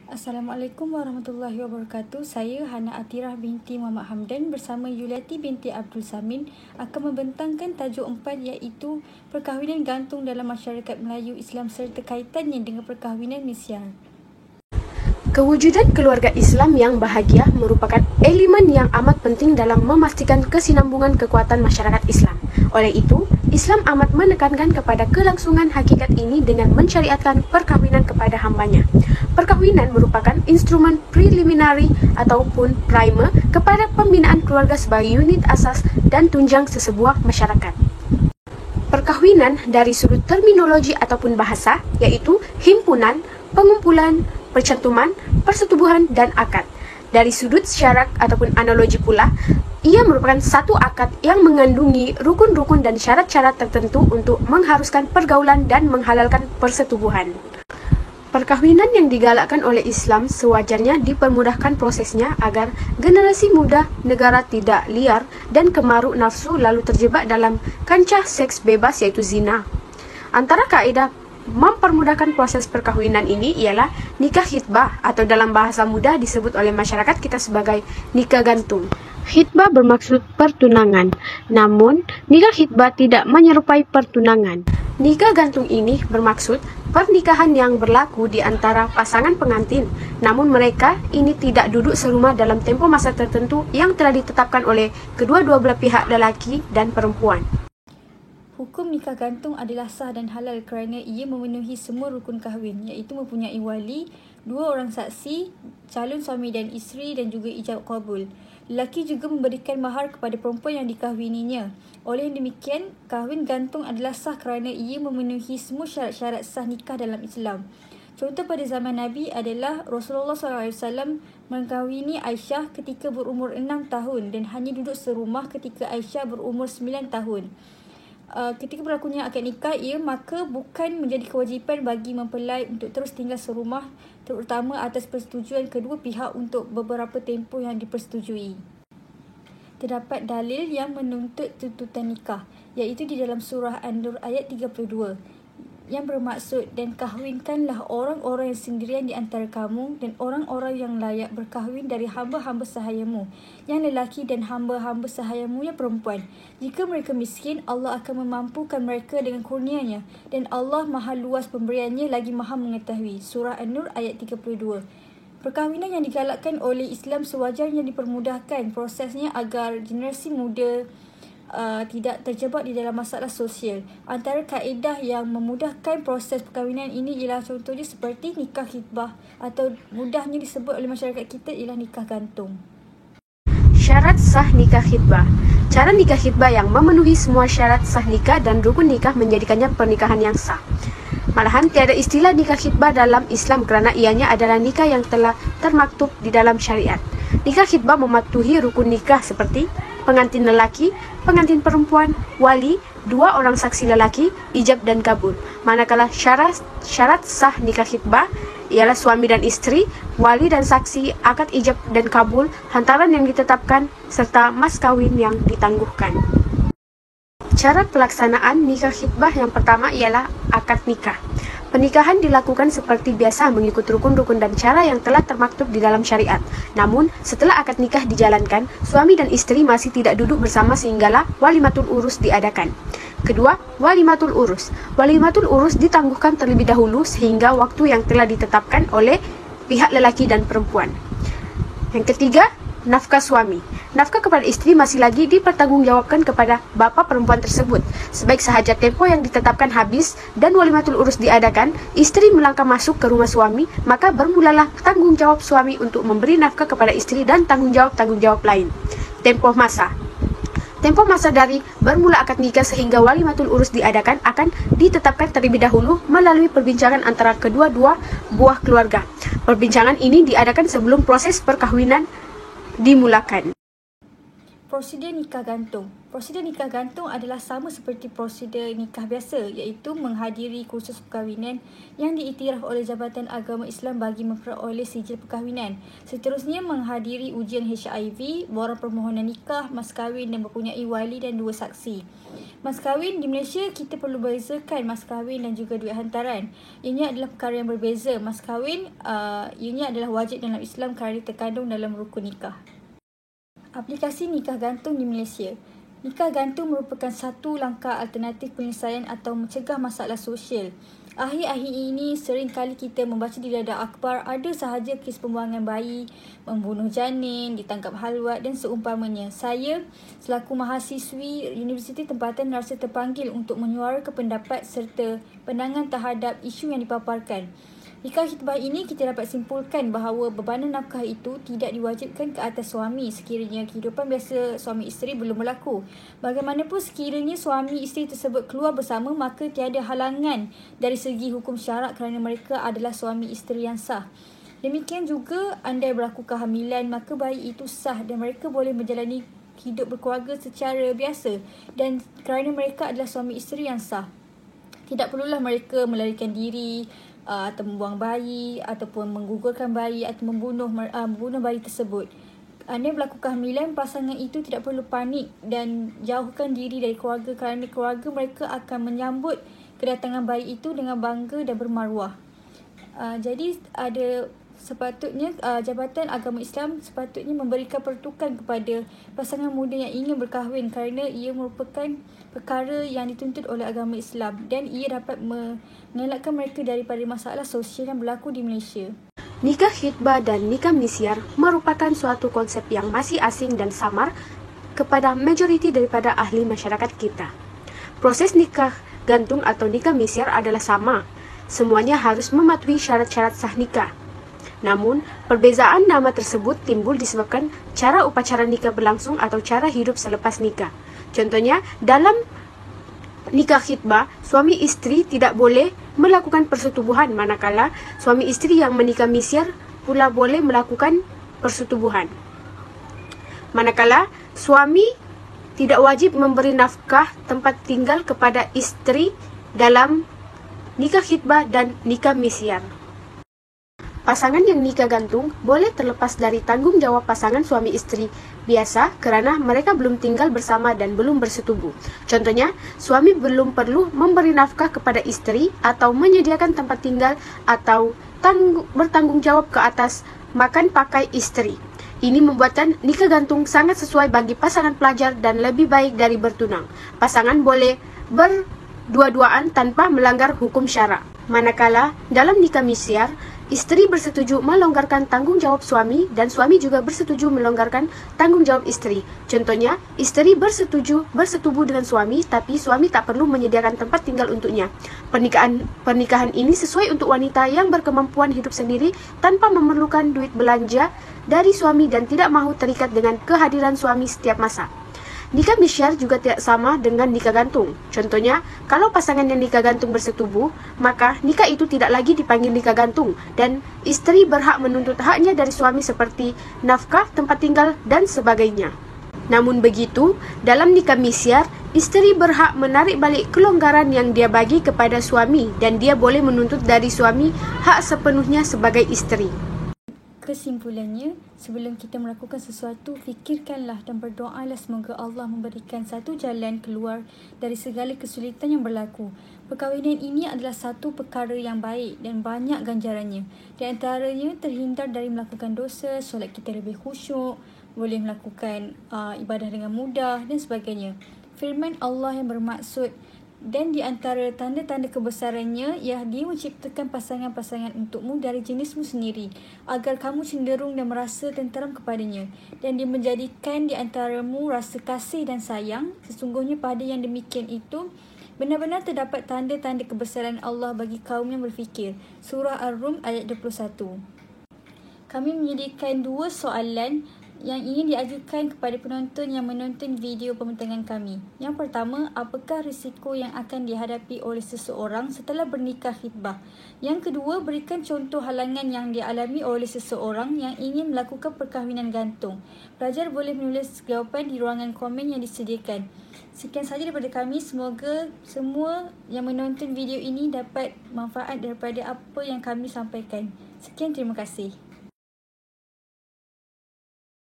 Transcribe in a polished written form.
Assalamualaikum warahmatullahi wabarakatuh. Saya Hana Atirah binti Muhammad Hamdan bersama Yuliati binti Abdul Samin akan membentangkan tajuk 4 iaitu perkahwinan gantung dalam masyarakat Melayu Islam serta kaitannya dengan perkahwinan misyar. Kewujudan keluarga Islam yang bahagia merupakan elemen yang amat penting dalam memastikan kesinambungan kekuatan masyarakat Islam. Oleh itu, Islam amat menekankan kepada kelangsungan hakikat ini dengan mensyariatkan perkahwinan kepada hambanya. Perkahwinan merupakan instrumen preliminary ataupun primer kepada pembinaan keluarga sebagai unit asas dan tunjang sesebuah masyarakat. Perkahwinan dari sudut terminologi ataupun bahasa yaitu himpunan, pengumpulan, percantuman, persetubuhan, dan akad. Dari sudut syarak ataupun analogi pula, ia merupakan satu akad yang mengandungi rukun-rukun dan syarat-syarat tertentu untuk mengharuskan pergaulan dan menghalalkan persetubuhan. Perkahwinan yang digalakkan oleh Islam sewajarnya dipermudahkan prosesnya agar generasi muda negara tidak liar dan kemaruk nafsu lalu terjebak dalam kancah seks bebas yaitu zina. Antara kaedah mempermudahkan proses perkahwinan ini ialah nikah khitbah atau dalam bahasa mudah disebut oleh masyarakat kita sebagai nikah gantung. Khitbah bermaksud pertunangan, namun nikah khitbah tidak menyerupai pertunangan. Nikah gantung ini bermaksud pernikahan yang berlaku di antara pasangan pengantin, namun mereka ini tidak duduk serumah dalam tempoh masa tertentu yang telah ditetapkan oleh kedua-dua belah pihak lelaki dan perempuan. Hukum nikah gantung adalah sah dan halal kerana ia memenuhi semua rukun kahwin iaitu mempunyai wali, 2 orang saksi, calon suami dan isteri dan juga ijab kabul. Lelaki juga memberikan mahar kepada perempuan yang dikahwininya. Oleh demikian, kahwin gantung adalah sah kerana ia memenuhi semua syarat-syarat sah nikah dalam Islam. Contoh pada zaman Nabi adalah Rasulullah SAW mengkahwini Aisyah ketika berumur 6 tahun dan hanya duduk serumah ketika Aisyah berumur 9 tahun. Ketika berlakunya akad nikah, ia maka bukan menjadi kewajipan bagi mempelai untuk terus tinggal serumah, terutama atas persetujuan kedua pihak untuk beberapa tempoh yang dipersetujui. Terdapat dalil yang menuntut tuntutan nikah, iaitu di dalam surah An-Nur ayat 32, yang bermaksud, dan kahwinkanlah orang-orang yang sendirian di antara kamu dan orang-orang yang layak berkahwin dari hamba-hamba sahayamu, yang lelaki dan hamba-hamba sahayamu yang perempuan. Jika mereka miskin, Allah akan memampukan mereka dengan kurnianya, dan Allah maha luas pemberiannya lagi maha mengetahui. Surah An-Nur ayat 32. Perkahwinan yang digalakkan oleh Islam sewajarnya dipermudahkan prosesnya agar generasi muda tidak terjebak di dalam masalah sosial. Antara kaedah yang memudahkan proses perkahwinan ini ialah contohnya seperti nikah khitbah atau mudahnya disebut oleh masyarakat kita ialah nikah gantung. Syarat sah nikah khitbah. Cara nikah khitbah yang memenuhi semua syarat sah nikah dan rukun nikah menjadikannya pernikahan yang sah. Malahan tiada istilah nikah khitbah dalam Islam kerana ianya adalah nikah yang telah termaktub di dalam syariat. Nikah khitbah mematuhi rukun nikah seperti pengantin lelaki, pengantin perempuan, wali, 2 orang saksi lelaki, ijab dan kabul. Manakala syarat sah nikah khitbah ialah suami dan isteri, wali dan saksi, akad ijab dan kabul, hantaran yang ditetapkan, serta mas kawin yang ditangguhkan. Cara pelaksanaan nikah khitbah yang pertama ialah akad nikah. Pernikahan dilakukan seperti biasa mengikut rukun-rukun dan cara yang telah termaktub di dalam syariat. Namun, setelah akad nikah dijalankan, suami dan isteri masih tidak duduk bersama sehinggalah walimatul urus diadakan. Kedua, walimatul urus. Walimatul urus ditangguhkan terlebih dahulu sehingga waktu yang telah ditetapkan oleh pihak lelaki dan perempuan. Yang ketiga, nafkah suami. Nafkah kepada isteri masih lagi dipertanggungjawabkan kepada bapa perempuan tersebut. Sebaik sahaja tempoh yang ditetapkan habis dan walimatul urus diadakan, isteri melangkah masuk ke rumah suami, maka bermulalah tanggungjawab suami untuk memberi nafkah kepada isteri dan tanggungjawab lain. Tempoh masa dari bermula akad nikah sehingga walimatul urus diadakan akan ditetapkan terlebih dahulu melalui perbincangan antara kedua-dua buah keluarga. Perbincangan ini diadakan sebelum proses perkahwinan dimulakan. Prosedur nikah gantung. Prosedur nikah gantung adalah sama seperti prosedur nikah biasa, iaitu menghadiri kursus perkahwinan yang diiktiraf oleh Jabatan Agama Islam bagi memperoleh sijil perkahwinan. Seterusnya menghadiri ujian HIV, borang permohonan nikah, mas kahwin dan mempunyai wali dan 2 saksi. Mas kahwin di Malaysia kita perlu bezakan mas kahwin dan juga duit hantaran. Ianya adalah perkara yang berbeza. Mas kahwin ianya adalah wajib dalam Islam kerana terkandung dalam rukun nikah. Aplikasi nikah gantung di Malaysia. Nikah gantung merupakan satu langkah alternatif penyelesaian atau mencegah masalah sosial. Akhir-akhir ini sering kali kita membaca di radar akhbar ada sahaja kes pembuangan bayi, membunuh janin, ditangkap halwat dan seumpamanya. Saya selaku mahasiswi Universiti Tempatan rasa terpanggil untuk menyuarakan pendapat serta pandangan terhadap isu yang dipaparkan. Nikah khitbah ini kita dapat simpulkan bahawa bebanan nafkah itu tidak diwajibkan ke atas suami sekiranya kehidupan biasa suami isteri belum berlaku. Bagaimanapun sekiranya suami isteri tersebut keluar bersama, maka tiada halangan dari segi hukum syarak kerana mereka adalah suami isteri yang sah. Demikian juga andai berlaku kehamilan, maka bayi itu sah dan mereka boleh menjalani hidup berkeluarga secara biasa dan kerana mereka adalah suami isteri yang sah. Tidak perlulah mereka melarikan diri atau membuang bayi ataupun menggugurkan bayi atau membunuh bayi tersebut. Andai berlaku kehamilan, pasangan itu tidak perlu panik dan jauhkan diri dari keluarga kerana keluarga mereka akan menyambut kedatangan bayi itu dengan bangga dan bermaruah. Jadi sepatutnya Jabatan Agama Islam sepatutnya memberikan pertukan kepada pasangan muda yang ingin berkahwin kerana ia merupakan perkara yang dituntut oleh agama Islam dan ia dapat mengelakkan mereka daripada masalah sosial yang berlaku di Malaysia. Nikah khitbah dan nikah misyar merupakan suatu konsep yang masih asing dan samar kepada majoriti daripada ahli masyarakat kita. Proses nikah gantung atau nikah misyar adalah sama. Semuanya harus mematuhi syarat-syarat sah nikah. Namun, perbezaan nama tersebut timbul disebabkan cara upacara nikah berlangsung atau cara hidup selepas nikah. Contohnya, dalam nikah khitbah, suami isteri tidak boleh melakukan persetubuhan, manakala suami isteri yang menikah misyar pula boleh melakukan persetubuhan. Manakala suami tidak wajib memberi nafkah tempat tinggal kepada isteri dalam nikah khitbah dan nikah misyar. Pasangan yang nikah gantung boleh terlepas dari tanggung jawab pasangan suami isteri biasa kerana mereka belum tinggal bersama dan belum bersetubuh. Contohnya, suami belum perlu memberi nafkah kepada isteri atau menyediakan tempat tinggal atau bertanggung jawab ke atas makan pakai isteri. Ini membuatkan nikah gantung sangat sesuai bagi pasangan pelajar dan lebih baik dari bertunang. Pasangan boleh berdua-duaan tanpa melanggar hukum syarak. Manakala dalam nikah misyar, isteri bersetuju melonggarkan tanggung jawab suami dan suami juga bersetuju melonggarkan tanggung jawab isteri. Contohnya, isteri bersetubuh dengan suami tapi suami tak perlu menyediakan tempat tinggal untuknya. Pernikahan ini sesuai untuk wanita yang berkemampuan hidup sendiri tanpa memerlukan duit belanja dari suami dan tidak mahu terikat dengan kehadiran suami setiap masa. Nikah misyar juga tidak sama dengan nikah gantung. Contohnya, kalau pasangan yang nikah gantung bersetubuh, maka nikah itu tidak lagi dipanggil nikah gantung dan isteri berhak menuntut haknya dari suami seperti nafkah, tempat tinggal, dan sebagainya. Namun begitu, dalam nikah misyar, isteri berhak menarik balik kelonggaran yang dia bagi kepada suami dan dia boleh menuntut dari suami hak sepenuhnya sebagai isteri. Kesimpulannya, sebelum kita melakukan sesuatu, fikirkanlah dan berdoalah semoga Allah memberikan satu jalan keluar dari segala kesulitan yang berlaku. Perkahwinan ini adalah satu perkara yang baik dan banyak ganjarannya. Di antaranya, terhindar dari melakukan dosa, solat kita lebih khusyuk, boleh melakukan ibadah dengan mudah dan sebagainya. Firman Allah yang bermaksud, dan di antara tanda-tanda kebesarannya ialah dia menciptakan pasangan-pasangan untukmu dari jenismu sendiri agar kamu cenderung dan merasa tenteram kepadanya, dan dia menjadikan di antaramu rasa kasih dan sayang. Sesungguhnya pada yang demikian itu benar-benar terdapat tanda-tanda kebesaran Allah bagi kaum yang berfikir. Surah Ar-Rum ayat 21. Kami menyediakan 2 soalan yang ingin diajukan kepada penonton yang menonton video pembintangan kami. Yang pertama, apakah risiko yang akan dihadapi oleh seseorang setelah bernikah khitbah? Yang kedua, berikan contoh halangan yang dialami oleh seseorang yang ingin melakukan perkahwinan gantung. Pelajar boleh menulis jawapan di ruangan komen yang disediakan. Sekian sahaja daripada kami. Semoga semua yang menonton video ini dapat manfaat daripada apa yang kami sampaikan. Sekian, terima kasih.